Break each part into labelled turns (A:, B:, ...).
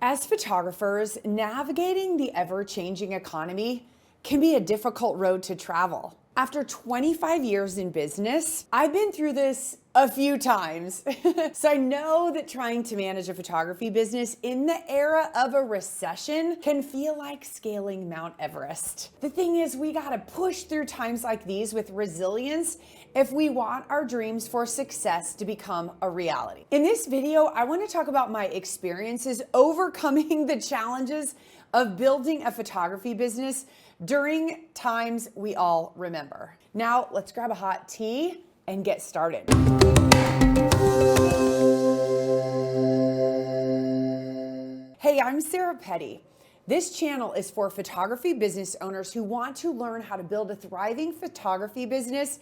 A: As photographers, navigating the ever-changing economy can be a difficult road to travel. After 25 years in business, I've been through this a few times. So I know that trying to manage a photography business in the era of a recession can feel like scaling Mount Everest. The thing is, we gotta push through times like these with resilience if we want our dreams for success to become a reality. In this video, I want to talk about my experiences overcoming the challenges of building a photography business during times we all remember. Now, let's grab a hot tea and get started. Hey, I'm Sarah Petty. This channel is for photography business owners who want to learn how to build a thriving photography business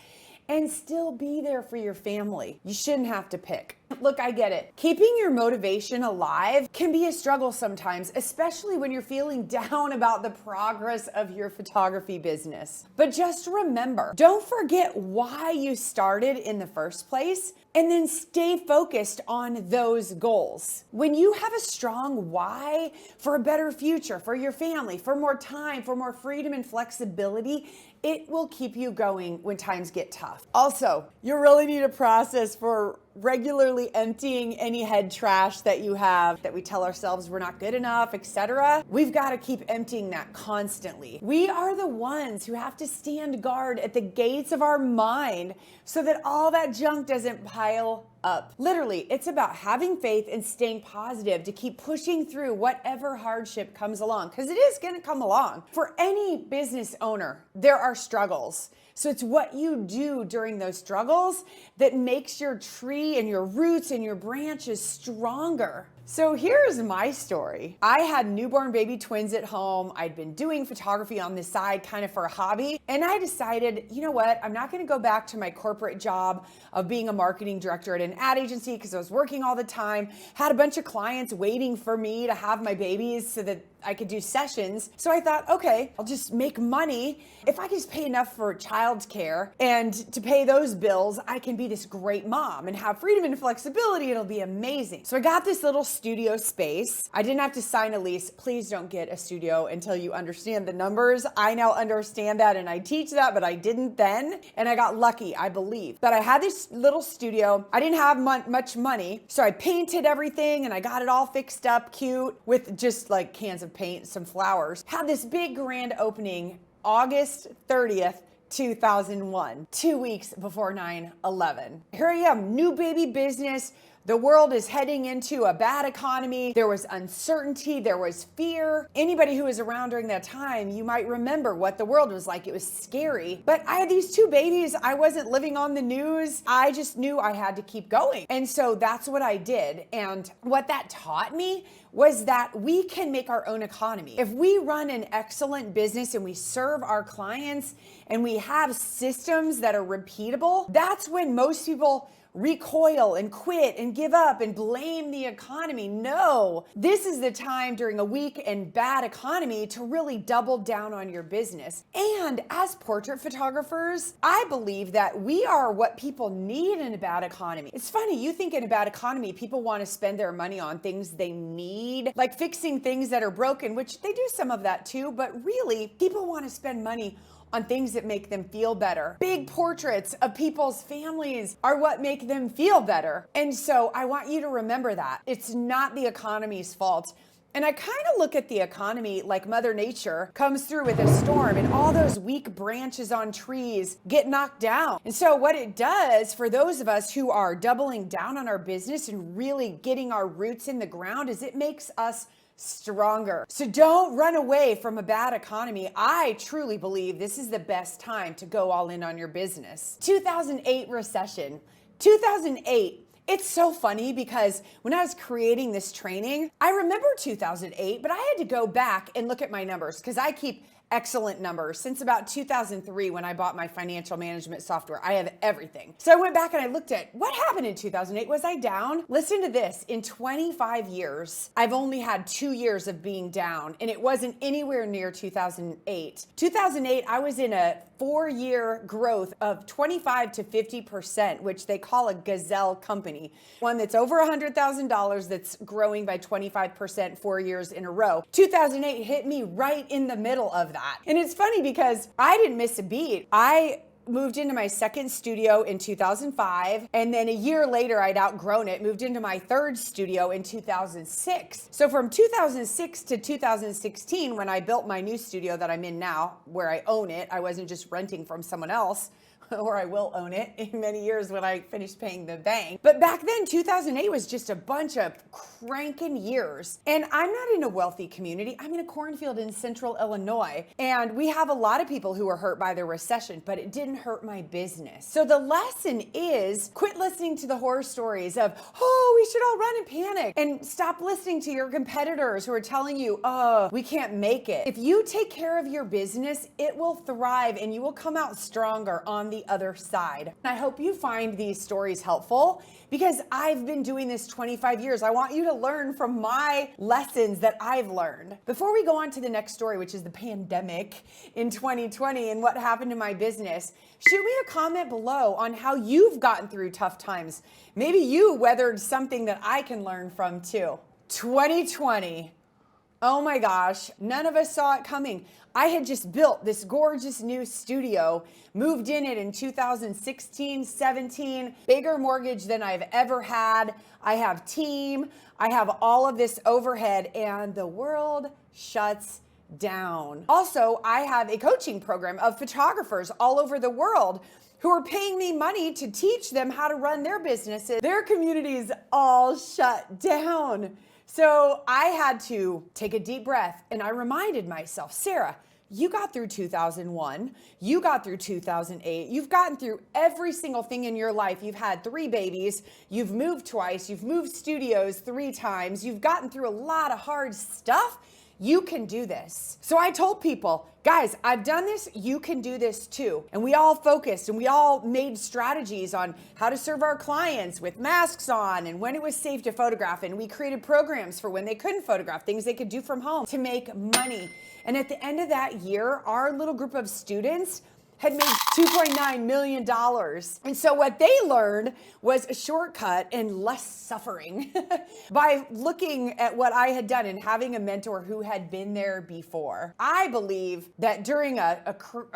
A: and still be there for your family. You shouldn't have to pick. Look, I get it. Keeping your motivation alive can be a struggle sometimes, especially when you're feeling down about the progress of your photography business. But just remember, don't forget why you started in the first place, and then stay focused on those goals. When you have a strong why for a better future, for your family, for more time, for more freedom and flexibility, it will keep you going when times get tough. Also, you really need a process for regularly emptying any head trash that you have, that we tell ourselves we're not good enough, etc. We've got to keep emptying that constantly. We are the ones who have to stand guard at the gates of our mind so that all that junk doesn't pile up. Literally, it's about having faith and staying positive to keep pushing through whatever hardship comes along, because it is going to come along. For any business owner, there are struggles. So it's what you do during those struggles that makes your tree and your roots and your branches stronger. So here's my story. I had newborn baby twins at home. I'd been doing photography on the side kind of for a hobby. And I decided, you know what? I'm not going to go back to my corporate job of being a marketing director at an ad agency because I was working all the time, had a bunch of clients waiting for me to have my babies so that I could do sessions. So I thought, okay, I'll just make money. If I can just pay enough for childcare and to pay those bills, I can be this great mom and have freedom and flexibility. It'll be amazing. So I got this little studio space. I didn't have to sign a lease. Please don't get a studio until you understand the numbers. I now understand that and I teach that, but I didn't then. And I got lucky, I believe. But I had this little studio. I didn't have much money. So I painted everything and I got it all fixed up cute with just like cans of paint, some flowers. Had this big grand opening August 30th, 2001, 2 weeks before 9/11. Here I am, new baby business. The world is heading into a bad economy. There was uncertainty. There was fear. Anybody who was around during that time, you might remember what the world was like. It was scary. But I had these two babies. I wasn't living on the news. I just knew I had to keep going. And so that's what I did. And what that taught me was that we can make our own economy. If we run an excellent business and we serve our clients and we have systems that are repeatable, that's when most people recoil and quit and give up and blame the economy. No, this is the time during a weak and bad economy to really double down on your business. And as portrait photographers, I believe that we are what people need in a bad economy. It's funny, you think in a bad economy, people want to spend their money on things they need, like fixing things that are broken, which they do some of that too, but really, people want to spend money on things that make them feel better. Big portraits of people's families are what make them feel better. And so I want you to remember that. It's not the economy's fault. And I kind of look at the economy like Mother Nature comes through with a storm and all those weak branches on trees get knocked down. And so what it does for those of us who are doubling down on our business and really getting our roots in the ground is it makes us stronger. So don't run away from a bad economy. I truly believe this is the best time to go all in on your business. 2008 recession. 2008. It's so funny because when I was creating this training, I remember 2008, but I had to go back and look at my numbers because I keep excellent numbers. Since about 2003, when I bought my financial management software, I have everything. So I went back and I looked at what happened in 2008. Was I down? Listen to this. In 25 years, I've only had 2 years of being down, and it wasn't anywhere near 2008. 2008, I was in a 4-year growth of 25 to 50%, which they call a gazelle company. One that's over $100,000 that's growing by 25% 4 years in a row. 2008 hit me right in the middle of that. And it's funny because I didn't miss a beat. I moved into my second studio in 2005, and then a year later I'd outgrown it, moved into my third studio in 2006. So from 2006 to 2016, when I built my new studio that I'm in now, where I own it, I wasn't just renting from someone else, or I will own it in many years when I finish paying the bank. But back then, 2008 was just a bunch of cranking years. And I'm not in a wealthy community. I'm in a cornfield in central Illinois. And we have a lot of people who were hurt by the recession, but it didn't hurt my business. So the lesson is quit listening to the horror stories of, oh, we should all run and panic, and stop listening to your competitors who are telling you, oh, we can't make it. If you take care of your business, it will thrive and you will come out stronger on the other side. I hope you find these stories helpful because I've been doing this 25 years. I want you to learn from my lessons that I've learned. Before we go on to the next story, which is the pandemic in 2020 and what happened to my business, shoot me a comment below on how you've gotten through tough times. Maybe you weathered something that I can learn from too. 2020. Oh my gosh, none of us saw it coming. I had just built this gorgeous new studio, moved in it in 2016, 17, bigger mortgage than I've ever had. I have team, I have all of this overhead, and the world shuts down. Also, I have a coaching program of photographers all over the world who are paying me money to teach them how to run their businesses. Their communities all shut down. So I had to take a deep breath and I reminded myself, Sarah, you got through 2001, you got through 2008, you've gotten through every single thing in your life. You've had 3 babies, you've moved twice, you've moved studios 3 times, you've gotten through a lot of hard stuff. You can do this. So I told people, guys, I've done this, you can do this too. And we all focused and we all made strategies on how to serve our clients with masks on and when it was safe to photograph. And we created programs for when they couldn't photograph, things they could do from home to make money. And at the end of that year, our little group of students had made $2.9 million. And so what they learned was a shortcut and less suffering by looking at what I had done and having a mentor who had been there before. I believe that during a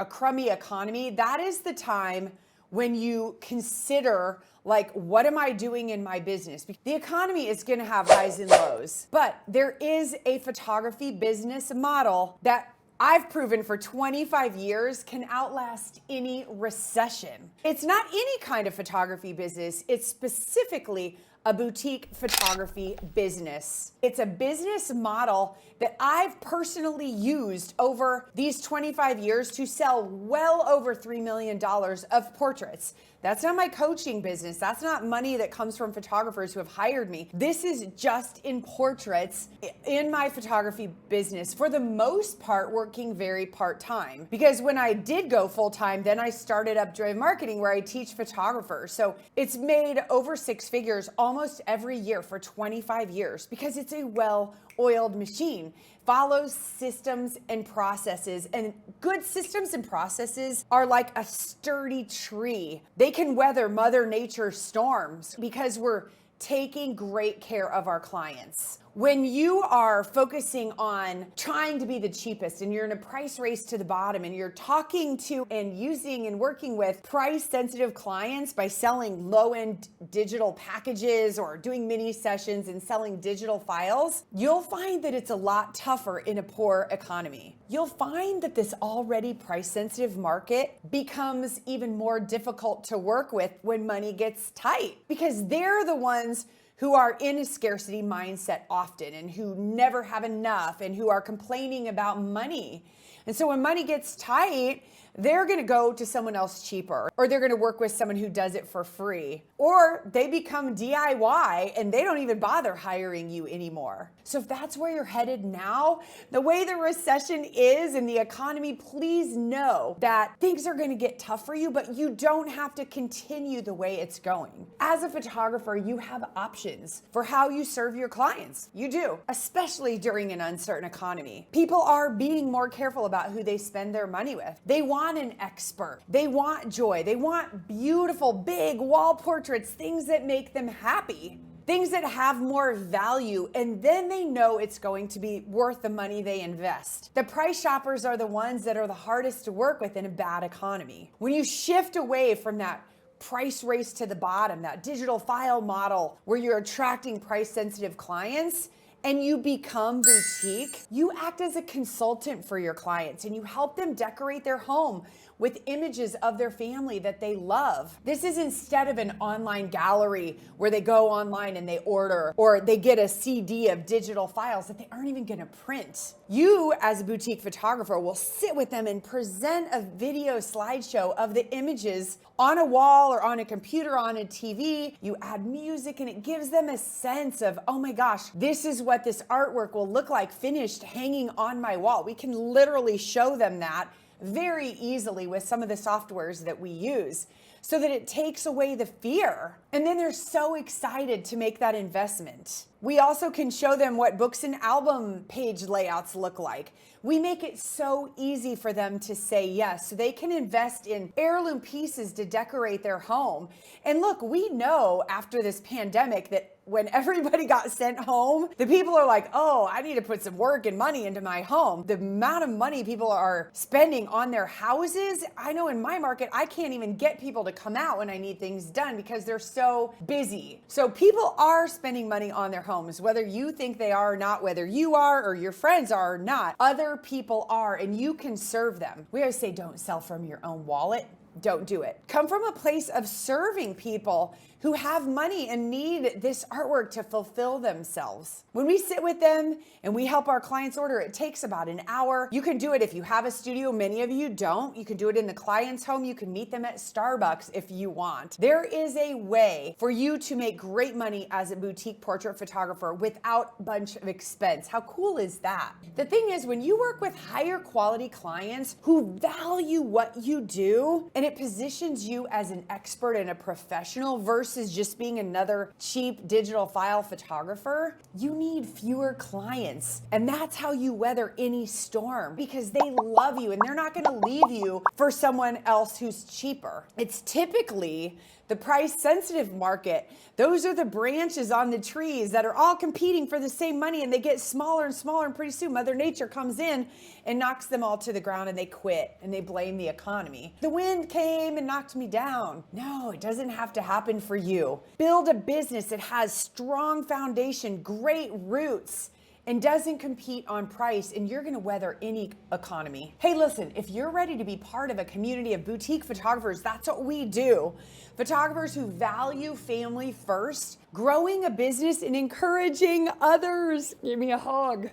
A: crummy economy, that is the time when you consider, like, what am I doing in my business? The economy is going to have highs and lows, but there is a photography business model that I've proven for 25 years can outlast any recession. It's not any kind of photography business. It's specifically a boutique photography business. It's a business model that I've personally used over these 25 years to sell well over $3 million of portraits. That's not my coaching business. That's not money that comes from photographers who have hired me. This is just in portraits in my photography business, for the most part working very part-time. Because when I did go full-time, then I started up Drive Marketing where I teach photographers. So it's made over 6 figures almost every year for 25 years because it's a well-oiled machine. Follows systems and processes, and good systems and processes are like a sturdy tree. They can weather Mother Nature's storms because we're taking great care of our clients. When you are focusing on trying to be the cheapest and you're in a price race to the bottom and you're talking to and using and working with price sensitive clients by selling low-end digital packages or doing mini sessions and selling digital files, you'll find that it's a lot tougher in a poor economy. You'll find that this already price sensitive market becomes even more difficult to work with when money gets tight because they're the ones who are in a scarcity mindset often and who never have enough and who are complaining about money. And so when money gets tight, they're going to go to someone else cheaper, or they're going to work with someone who does it for free, or they become DIY and they don't even bother hiring you anymore. So if that's where you're headed now, the way the recession is in the economy, please know that things are going to get tough for you, but you don't have to continue the way it's going. As a photographer, you have options for how you serve your clients. You do, especially during an uncertain economy. People are being more careful about who they spend their money with. They want an expert. They want joy. They want beautiful, big wall portraits, things that make them happy, things that have more value, and then they know it's going to be worth the money they invest. The price shoppers are the ones that are the hardest to work with in a bad economy. When you shift away from that price race to the bottom, that digital file model where you're attracting price-sensitive clients, and you become boutique, you act as a consultant for your clients and you help them decorate their home with images of their family that they love. This is instead of an online gallery where they go online and they order, or they get a CD of digital files that they aren't even gonna print. You, as a boutique photographer, will sit with them and present a video slideshow of the images on a wall or on a computer, on a TV. You add music and it gives them a sense of, oh my gosh, this is what this artwork will look like finished hanging on my wall. We can literally show them that very easily with some of the softwares that we use, so that it takes away the fear. And then they're so excited to make that investment. We also can show them what books and album page layouts look like. We make it so easy for them to say yes, so they can invest in heirloom pieces to decorate their home. And look, we know after this pandemic that when everybody got sent home, the people are like, oh, I need to put some work and money into my home. The amount of money people are spending on their houses, I know in my market, I can't even get people to come out when I need things done because they're so busy. So people are spending money on their homes, whether you think they are or not, whether you are or your friends are or not, other people are, and you can serve them. We always say, don't sell from your own wallet. Don't do it. Come from a place of serving people who have money and need this artwork to fulfill themselves. When we sit with them and we help our clients order, it takes about an hour. You can do it if you have a studio. Many of you don't. You can do it in the client's home. You can meet them at Starbucks if you want. There is a way for you to make great money as a boutique portrait photographer without a bunch of expense. How cool is that? The thing is, when you work with higher quality clients who value what you do, and it positions you as an expert and a professional versus just being another cheap digital file photographer, you need fewer clients. And that's how you weather any storm, because they love you and they're not going to leave you for someone else who's cheaper. It's typically the price sensitive market. Those are the branches on the trees that are all competing for the same money, and they get smaller and smaller, and pretty soon Mother Nature comes in and knocks them all to the ground and they quit and they blame the economy. The wind came and knocked me down. No, it doesn't have to happen for you. Build a business that has strong foundation, great roots, and doesn't compete on price, and you're gonna weather any economy. Hey, listen, if you're ready to be part of a community of boutique photographers, that's what we do. Photographers who value family first, growing a business and encouraging others. Give me a hug.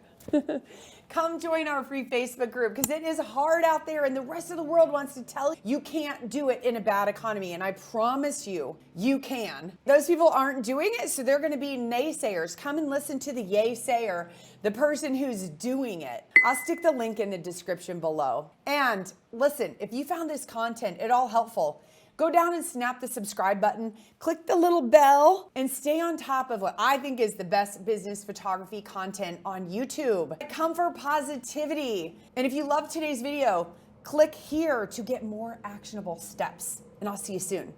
A: Come join our free Facebook group, because it is hard out there and the rest of the world wants to tell you can't do it in a bad economy. And I promise you, you can. Those people aren't doing it, so they're going to be naysayers. Come and listen to the yay sayer, the person who's doing it. I'll stick the link in the description below. And listen, if you found this content at all helpful, go down and snap the subscribe button, click the little bell, and stay on top of what I think is the best business photography content on YouTube. Come for positivity. And if you love today's video, click here to get more actionable steps. And I'll see you soon.